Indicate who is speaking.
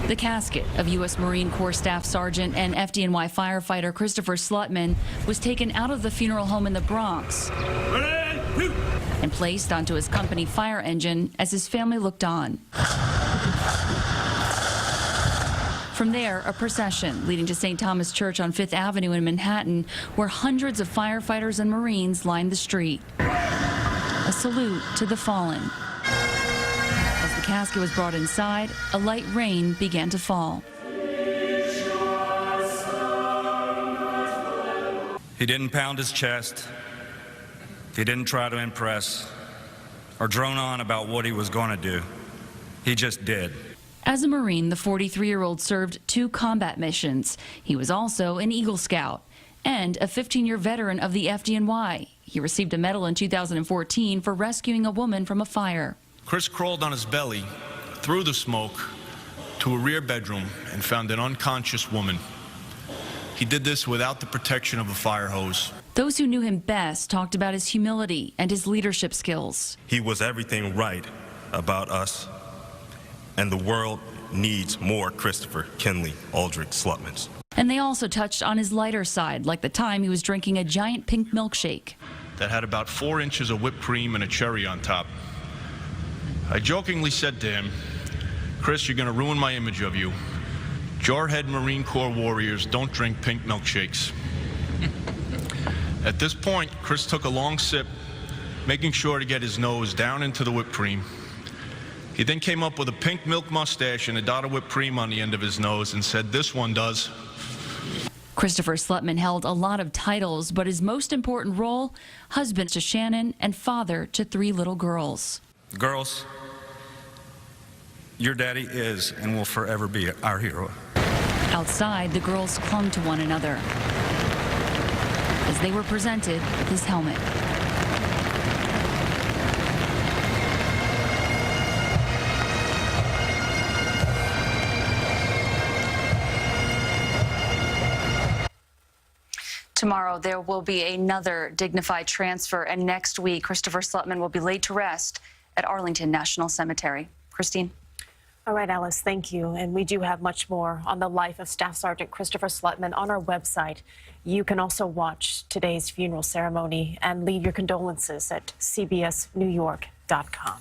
Speaker 1: The casket of U.S. Marine Corps Staff Sergeant and FDNY firefighter Christopher Slutman was taken out of the funeral home in the Bronx and placed onto his company fire engine as his family looked on. From there, a procession leading to St. Thomas Church on 5th Avenue in Manhattan, where hundreds of firefighters and Marines lined the street. A salute to the fallen. As the casket was brought inside, a light rain began to fall.
Speaker 2: He didn't pound his chest. He didn't try to impress or drone on about what he was going to do. He just did.
Speaker 1: As a Marine, the 43-year-old served 2 combat missions. He was also an Eagle Scout and a 15-year veteran of the FDNY. He received a medal in 2014 for rescuing a woman from a fire.
Speaker 3: Chris crawled on his belly through the smoke to a rear bedroom and found an unconscious woman. He did this without the protection of a fire hose.
Speaker 1: Those who knew him best talked about his humility and his leadership skills.
Speaker 4: He was everything right about us, and the world needs more Christopher Kinley Aldrich Slutmans.
Speaker 1: And they also touched on his lighter side, like the time he was drinking a giant pink milkshake
Speaker 3: that had about 4 inches of whipped cream and a cherry on top. I jokingly said to him, "Chris, you're going to ruin my image of you. Jarhead Marine Corps warriors don't drink pink milkshakes." At this point, Chris took a long sip, making sure to get his nose down into the whipped cream. He then came up with a pink milk mustache and a dot of whipped cream on the end of his nose and said, "This one does."
Speaker 1: Christopher Slutman held a lot of titles, but his most important role, husband to Shannon and father to 3 little girls.
Speaker 2: Girls, your daddy is and will forever be our hero.
Speaker 1: Outside, the girls clung to one another as they were presented with his helmet. Tomorrow, there will be another dignified transfer, and next week, Christopher Slutman will be laid to rest at Arlington National Cemetery. Christine?
Speaker 5: All right, Alice, thank you. And we do have much more on the life of Staff Sergeant Christopher Slutman on our website. You can also watch today's funeral ceremony and leave your condolences at cbsnewyork.com.